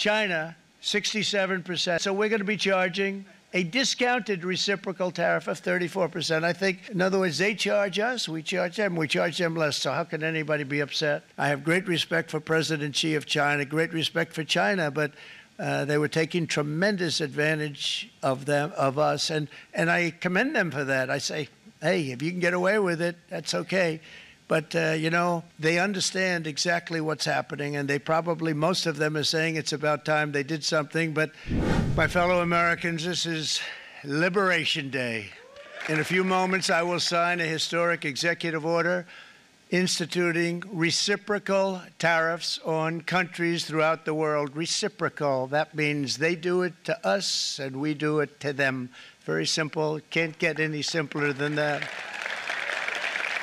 China, 67%. So we're going to be charging a discounted reciprocal tariff of 34%. I think, in other words, they charge us, we charge them less. So how can anybody be upset? I have great respect for President Xi of China, great respect for China, but they were taking tremendous advantage of us, and I commend them for that. I say, hey, if you can get away with it, that's okay. But, you know, they understand exactly what's happening, and they probably, most of them are saying it's about time they did something. But my fellow Americans, this is Liberation Day. In a few moments, I will sign a historic executive order instituting reciprocal tariffs on countries throughout the world. Reciprocal, that means they do it to us and we do it to them. Very simple, can't get any simpler than that.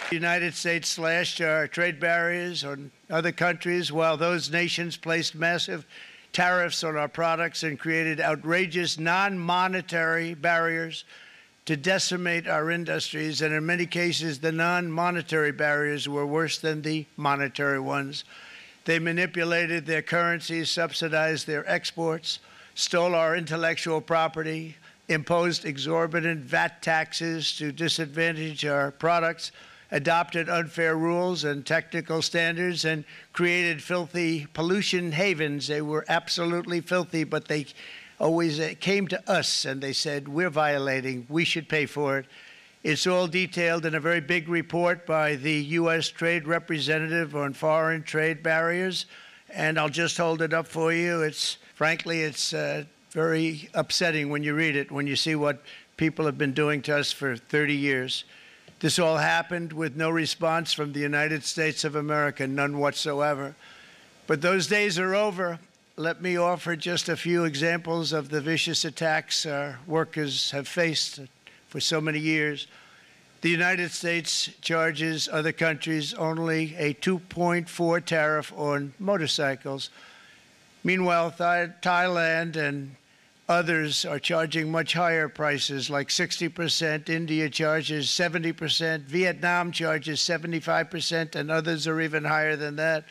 The United States slashed our trade barriers on other countries while those nations placed massive tariffs on our products and created outrageous non-monetary barriers to decimate our industries, and in many cases, the non-monetary barriers were worse than the monetary ones. They manipulated their currencies, subsidized their exports, stole our intellectual property, imposed exorbitant VAT taxes to disadvantage our products, adopted unfair rules and technical standards, and created filthy pollution havens. They were absolutely filthy, but they always came to us and they said, we're violating, we should pay for it. It's all detailed in a very big report by the U.S. Trade Representative on foreign trade barriers, and I'll just hold it up for you. Frankly, it's very upsetting when you read it, when you see what people have been doing to us for 30 years. This all happened with no response from the United States of America, none whatsoever. But those days are over. Let me offer just a few examples of the vicious attacks our workers have faced for so many years. The United States charges other countries only a 2.4 tariff on motorcycles. Meanwhile, Thailand and others are charging much higher prices, like 60%. India charges 70%. Vietnam charges 75%, and others are even higher than that.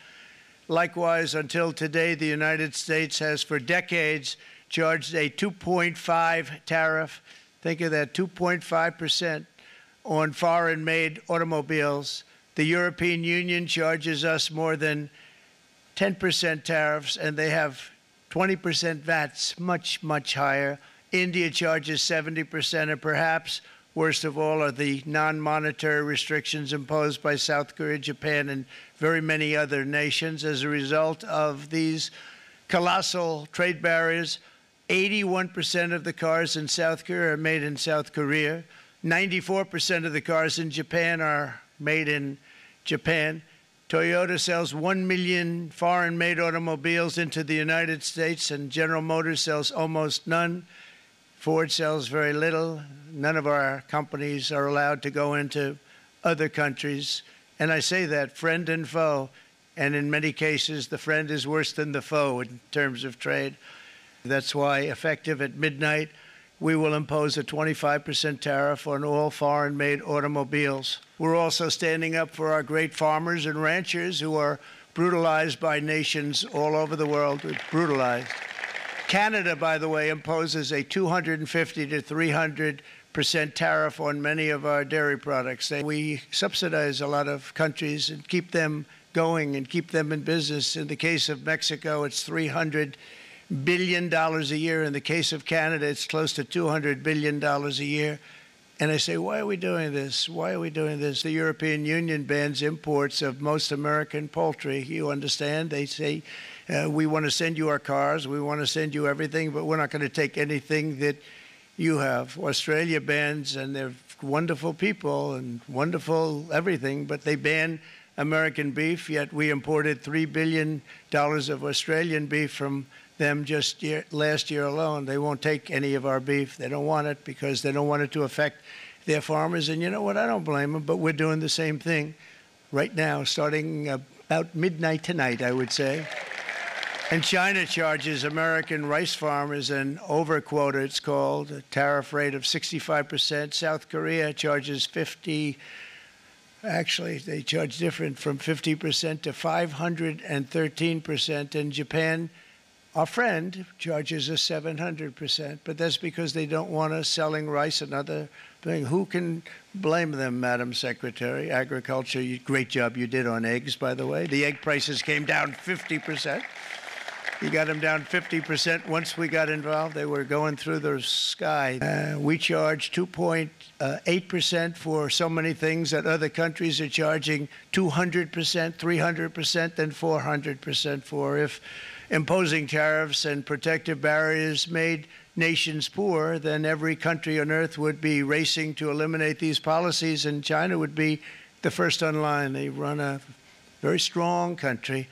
Likewise, until today, the United States has for decades charged a 2.5 tariff. Think of that, 2.5% on foreign-made automobiles. The European Union charges us more than 10% tariffs, and they have 20% VATs, much, much higher. India charges 70%, and perhaps worst of all are the non-monetary restrictions imposed by South Korea, Japan, and very many other nations. As a result of these colossal trade barriers, 81% of the cars in South Korea are made in South Korea. 94% of the cars in Japan are made in Japan. Toyota sells 1 million foreign-made automobiles into the United States, and General Motors sells almost none. Ford sells very little. None of our companies are allowed to go into other countries. And I say that, friend and foe, and in many cases, the friend is worse than the foe in terms of trade. That's why, effective at midnight, we will impose a 25% tariff on all foreign-made automobiles. We're also standing up for our great farmers and ranchers who are brutalized by nations all over the world. Brutalized. Canada, by the way, imposes a 250 to 300% tariff on many of our dairy products. We subsidize a lot of countries and keep them going and keep them in business. In the case of Mexico, it's $300 billion a year. In the case of Canada, it's close to $200 billion a year. And I say, why are we doing this? Why are we doing this? The European Union bans imports of most American poultry. You understand? They say, we want to send you our cars, we want to send you everything, but we're not going to take anything that you have. Australia bans, and they're wonderful people and wonderful everything, but they ban American beef, yet we imported $3 billion of Australian beef from them just last year alone. They won't take any of our beef. They don't want it because they don't want it to affect their farmers. And you know what? I don't blame them, but we're doing the same thing right now, starting about midnight tonight, I would say. And China charges American rice farmers an overquota, it's called, a tariff rate of 65%. South Korea charges 50%. Actually, they charge different, from 50% to 513%. And Japan Our friend charges us 700%, but that's because they don't want us selling rice and other things. Who can blame them, Madam Secretary? Agriculture, great job you did on eggs, by the way. The egg prices came down 50%. You got them down 50%. Once we got involved, they were going through the sky. We charge 2.8% for so many things that other countries are charging 200%, 300%, and 400% for. If imposing tariffs and protective barriers made nations poor, then every country on earth would be racing to eliminate these policies, and China would be the first on line. They run a very strong country,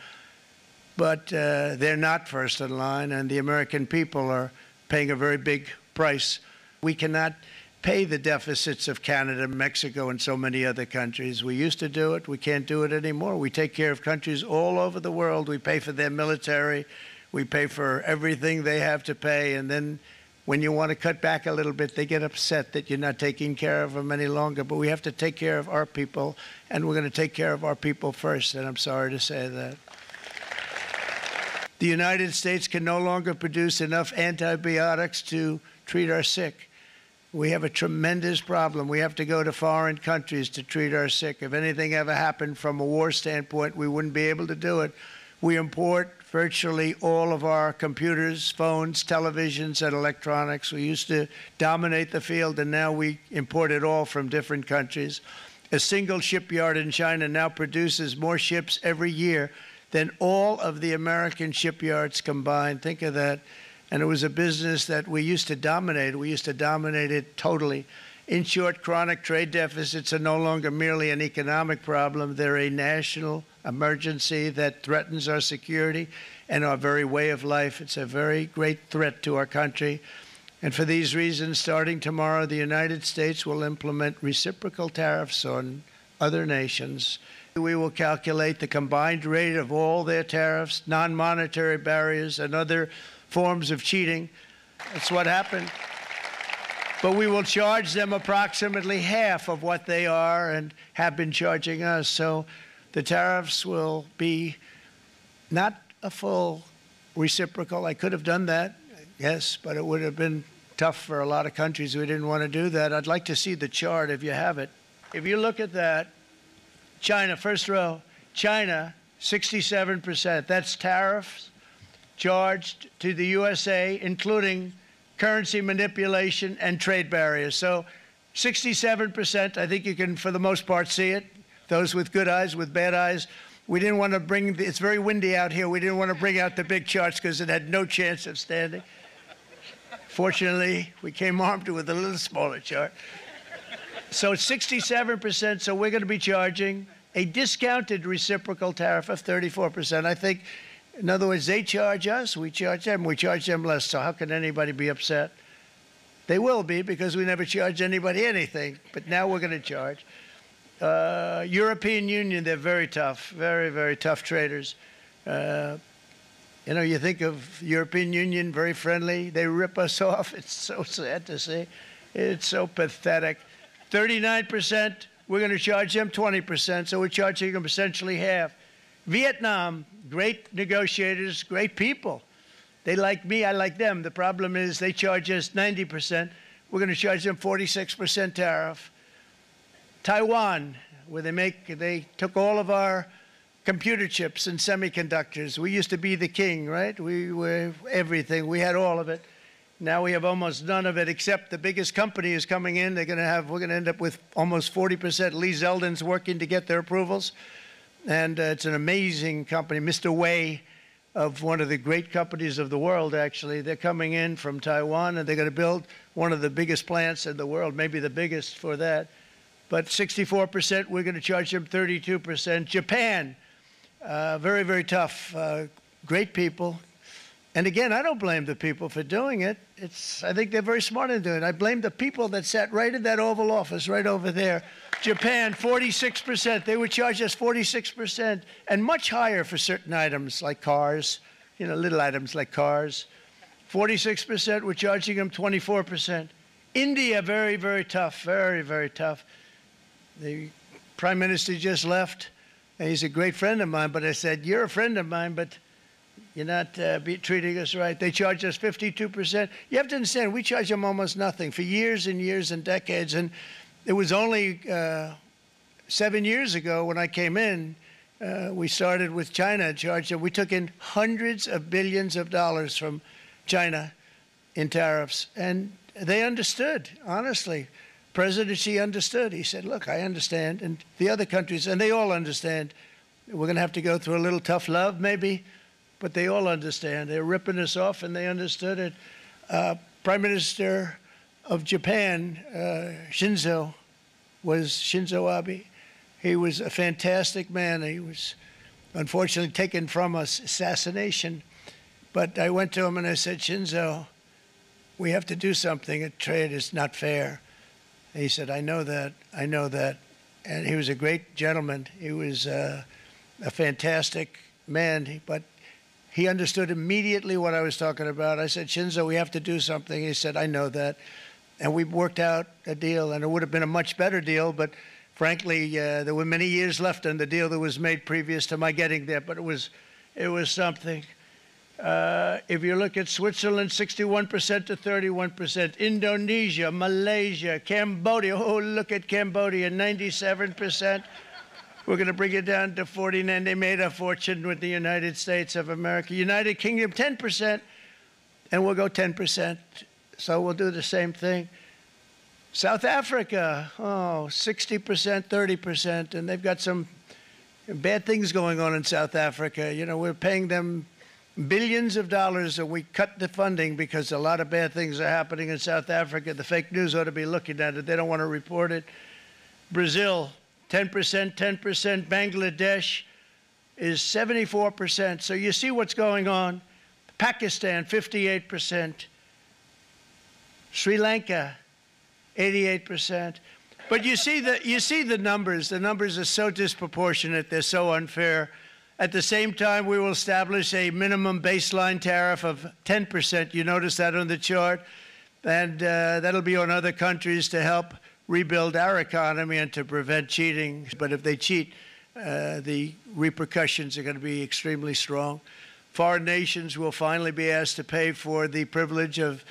but they're not first in line, and the American people are paying a very big price. We cannot pay the deficits of Canada, Mexico, and so many other countries. We used to do it. We can't do it anymore. We take care of countries all over the world. We pay for their military. We pay for everything they have to pay. And then when you want to cut back a little bit, they get upset that you're not taking care of them any longer. But we have to take care of our people, and we're going to take care of our people first. And I'm sorry to say that. The United States can no longer produce enough antibiotics to treat our sick. We have a tremendous problem. We have to go to foreign countries to treat our sick. If anything ever happened from a war standpoint, we wouldn't be able to do it. We import virtually all of our computers, phones, televisions, and electronics. We used to dominate the field, and now we import it all from different countries. A single shipyard in China now produces more ships every year than all of the American shipyards combined. Think of that. And it was a business that we used to dominate. We used to dominate it totally. In short, chronic trade deficits are no longer merely an economic problem. They're a national emergency that threatens our security and our very way of life. It's a very great threat to our country. And for these reasons, starting tomorrow, the United States will implement reciprocal tariffs on other nations. We will calculate the combined rate of all their tariffs, non-monetary barriers, and other forms of cheating. That's what happened. But we will charge them approximately half of what they are and have been charging us. So the tariffs will be not a full reciprocal. I could have done that, yes, but it would have been tough for a lot of countries. We didn't want to do that. I'd like to see the chart if you have it. If you look at that, China, first row, China, 67%. That's tariffs charged to the USA, including currency manipulation and trade barriers. So 67%, I think you can, for the most part, see it. Those with good eyes, with bad eyes. We didn't want to bring, it's very windy out here. We didn't want to bring out the big charts because it had no chance of standing. Fortunately, we came armed with a little smaller chart. So 67%, so we're going to be charging a discounted reciprocal tariff of 34%. I think, in other words, they charge us, we charge them less. So how can anybody be upset? They will be, because we never charge anybody anything. But now we're going to charge. European Union, they're very tough, very, very tough traders. You know, you think of European Union, very friendly. They rip us off. It's so sad to see. It's so pathetic. 39%, we're going to charge them 20%. So we're charging them essentially half. Vietnam, great negotiators, great people. They like me, I like them. The problem is they charge us 90%. We're going to charge them 46% tariff. Taiwan, where they took all of our computer chips and semiconductors. We used to be the king, right? We were everything. We had all of it. Now we have almost none of it, except the biggest company is coming in. We're going to end up with almost 40%. Lee Zeldin's working to get their approvals. And it's an amazing company. Mr. Wei, of one of the great companies of the world, actually, they're coming in from Taiwan, and they're going to build one of the biggest plants in the world, maybe the biggest for that. But 64%, we're going to charge them 32%. Japan, very, very tough, great people. And again, I don't blame the people for doing it. I think they're very smart in doing it. I blame the people that sat right in that Oval Office right over there. Japan, 46%. They would charge us 46%, and much higher for certain items like cars, you know, little items like cars. 46%, we're charging them 24%. India, very, very tough, very, very tough. The Prime Minister just left, and he's a great friend of mine, but I said, you're a friend of mine, but You're not treating us right. They charge us 52%. You have to understand, we charge them almost nothing for years and years and decades. And it was only 7 years ago when I came in, we started with China, charged them. We took in hundreds of billions of dollars from China in tariffs. And they understood, honestly. President Xi understood. He said, look, I understand. And the other countries, and they all understand. We're going to have to go through a little tough love, maybe. But they all understand. They're ripping us off, and they understood it. Prime Minister of Japan, Shinzo Abe. He was a fantastic man. He was unfortunately taken from us, assassination. But I went to him and I said, Shinzo, we have to do something. A trade is not fair. And he said, I know that. I know that. And he was a great gentleman. He was a fantastic man. But he understood immediately what I was talking about. I said, Shinzo, we have to do something. He said, I know that. And we worked out a deal, and it would have been a much better deal, but frankly, there were many years left on the deal that was made previous to my getting there, but it was something. If you look at Switzerland, 61% to 31%, Indonesia, Malaysia, Cambodia, oh, look at Cambodia, 97%. We're going to bring it down to 49. They made a fortune with the United States of America. United Kingdom, 10%, and we'll go 10%. So we'll do the same thing. South Africa, 60%, 30%, and they've got some bad things going on in South Africa. You know, we're paying them billions of dollars, and we cut the funding because a lot of bad things are happening in South Africa. The fake news ought to be looking at it. They don't want to report it. Brazil, 10%, 10%. Bangladesh is 74%. So you see what's going on. Pakistan, 58%. Sri Lanka, 88%. But you see the numbers. The numbers are so disproportionate. They're so unfair. At the same time, we will establish a minimum baseline tariff of 10%. You notice that on the chart. And that'll be on other countries to help rebuild our economy and to prevent cheating. But if they cheat, the repercussions are going to be extremely strong. Foreign nations will finally be asked to pay for the privilege of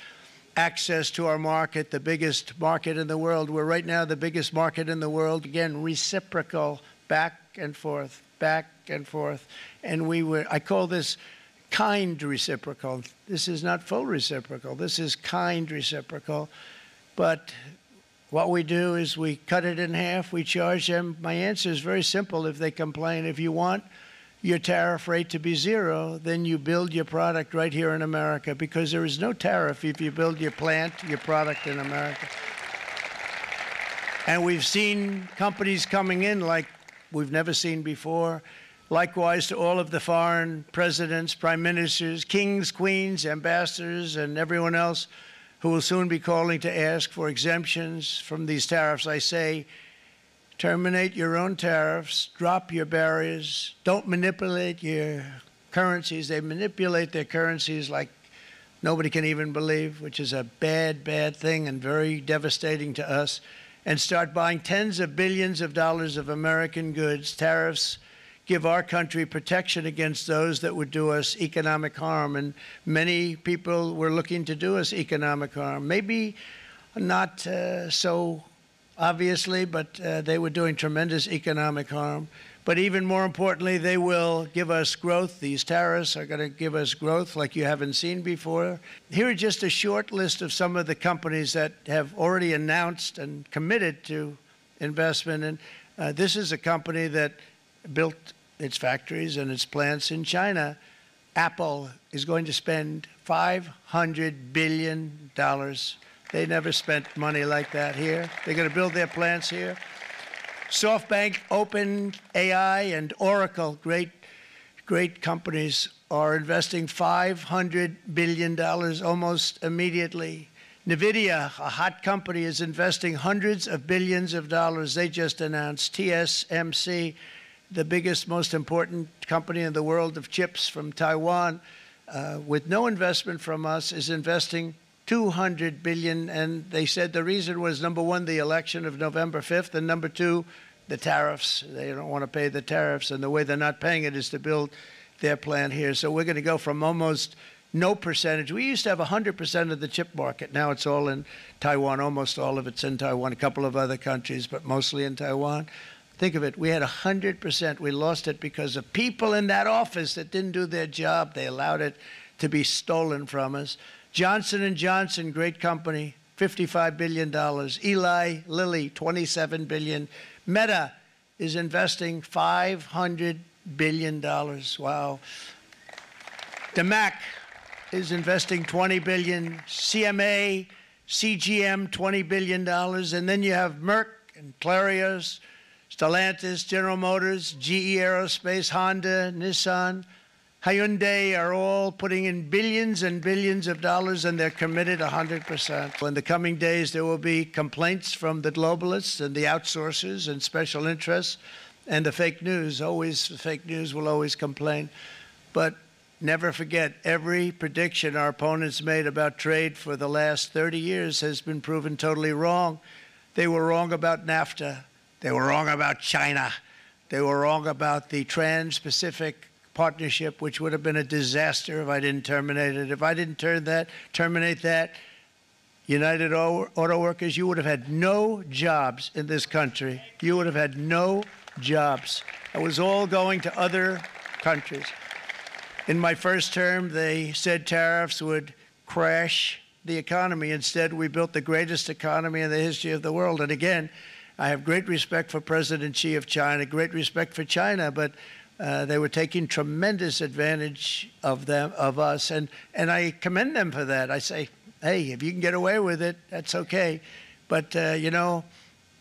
access to our market, the biggest market in the world. We're right now the biggest market in the world. Again, reciprocal, back and forth, back and forth. And I call this kind reciprocal. This is not full reciprocal. This is kind reciprocal. But what we do is we cut it in half. We charge them. My answer is very simple if they complain. If you want your tariff rate to be zero, then you build your product right here in America, because there is no tariff if you build your plant, your product in America. And we've seen companies coming in like we've never seen before. Likewise to all of the foreign presidents, prime ministers, kings, queens, ambassadors, and everyone else who will soon be calling to ask for exemptions from these tariffs. I say, terminate your own tariffs, drop your barriers, don't manipulate your currencies. They manipulate their currencies like nobody can even believe, which is a bad, bad thing and very devastating to us, and start buying tens of billions of dollars of American goods. Tariffs give our country protection against those that would do us economic harm, and many people were looking to do us economic harm. Maybe not so obviously, but they were doing tremendous economic harm. But even more importantly, they will give us growth. These tariffs are going to give us growth like you haven't seen before. Here are just a short list of some of the companies that have already announced and committed to investment. And this is a company that built its factories and its plants in China. Apple is going to spend $500 billion. They never spent money like that here. They're going to build their plants here. SoftBank, OpenAI, and Oracle, great companies, are investing $500 billion almost immediately. NVIDIA, a hot company, is investing hundreds of billions of dollars. They just announced. TSMC, the biggest, most important company in the world of chips from Taiwan, with no investment from us, is investing $200 billion, and they said the reason was, number one, the election of November 5th, and number two, the tariffs. They don't want to pay the tariffs, and the way they're not paying it is to build their plant here. So we're going to go from almost no percentage. We used to have 100% of the chip market. Now it's all in Taiwan. Almost all of it's in Taiwan, a couple of other countries, but mostly in Taiwan. Think of it. We had 100%. We lost it because of people in that office that didn't do their job. They allowed it to be stolen from us. Johnson & Johnson, great company, $55 billion. Eli Lilly, $27 billion. Meta is investing $500 billion. Wow. DeMac is investing $20 billion. CMA, CGM, $20 billion. And then you have Merck and Clarios, Stellantis, General Motors, GE Aerospace, Honda, Nissan, Hyundai are all putting in billions and billions of dollars, and they're committed 100%. In the coming days, there will be complaints from the globalists and the outsourcers and special interests and the fake news. Always, the fake news will always complain. But never forget, every prediction our opponents made about trade for the last 30 years has been proven totally wrong. They were wrong about NAFTA. They were wrong about China. They were wrong about the Trans-Pacific Partnership, which would have been a disaster if I didn't terminate it. If I didn't terminate that, United Auto Workers, you would have had no jobs in this country. You would have had no jobs. It was all going to other countries. In my first term, they said tariffs would crash the economy. Instead, we built the greatest economy in the history of the world. And again, I have great respect for President Xi of China, great respect for China, but they were taking tremendous advantage of us, and I commend them for that. I say, hey, if you can get away with it, that's okay. But, you know,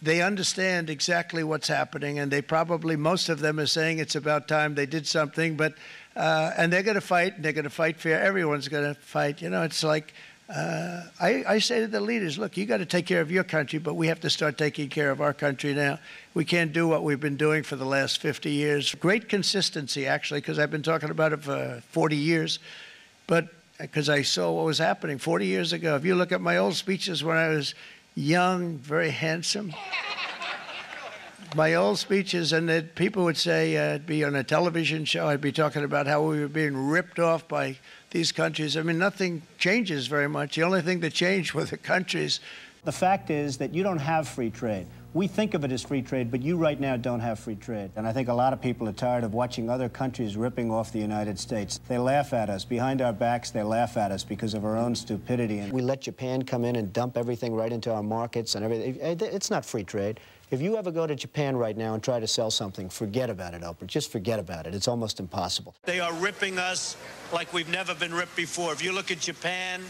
they understand exactly what's happening, and they probably, most of them are saying it's about time they did something, but, and they're going to fight, and they're going to fight fair. Everyone's going to fight. You know, it's like, I say to the leaders, look, you got to take care of your country, but we have to start taking care of our country now. We can't do what we've been doing for the last 50 years. Great consistency, actually, because I've been talking about it for 40 years, but because I saw what was happening 40 years ago. If you look at my old speeches when I was young, very handsome, my old speeches, and people would say, I'd be on a television show, I'd be talking about how we were being ripped off by these countries. I mean, nothing changes very much. The only thing that changed were the countries. The fact is that you don't have free trade. We think of it as free trade, but you right now don't have free trade. And I think a lot of people are tired of watching other countries ripping off the United States. They laugh at us. Behind our backs, they laugh at us because of our own stupidity. And we let Japan come in and dump everything right into our markets and everything. It's not free trade. If you ever go to Japan right now and try to sell something, forget about it, Oprah. Just forget about it. It's almost impossible. They are ripping us like we've never been ripped before. If you look at Japan,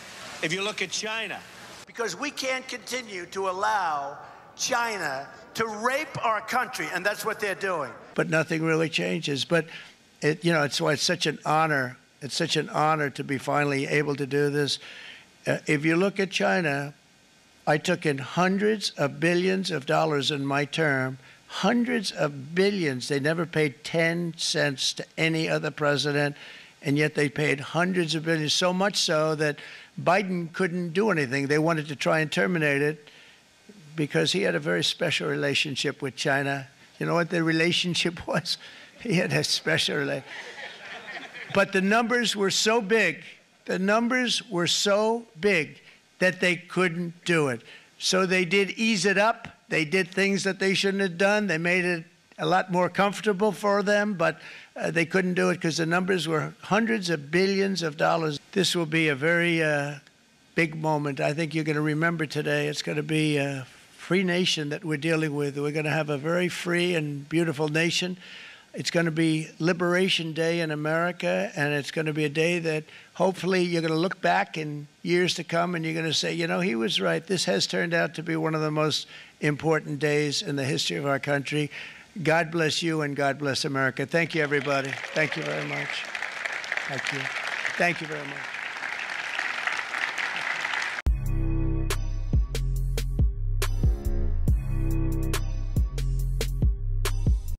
if you look at China. Because we can't continue to allow China to rape our country, and that's what they're doing. But nothing really changes. But, you know, it's why it's such an honor. It's such an honor to be finally able to do this. If you look at China, I took in hundreds of billions of dollars in my term, hundreds of billions. They never paid 10 cents to any other president, and yet they paid hundreds of billions, so much so that Biden couldn't do anything. They wanted to try and terminate it because he had a very special relationship with China. You know what the relationship was? He had a special relationship. But the numbers were so big, that they couldn't do it. So they did ease it up. They did things that they shouldn't have done. They made it a lot more comfortable for them, but they couldn't do it because the numbers were hundreds of billions of dollars. This will be a very big moment. I think you're going to remember today. It's going to be a free nation that we're dealing with. We're going to have a very free and beautiful nation. It's going to be Liberation Day in America, and it's going to be a day that hopefully you're going to look back in years to come and you're going to say, you know, he was right. This has turned out to be one of the most important days in the history of our country. God bless you and God bless America. Thank you, everybody. Thank you very much. Thank you. Thank you very much.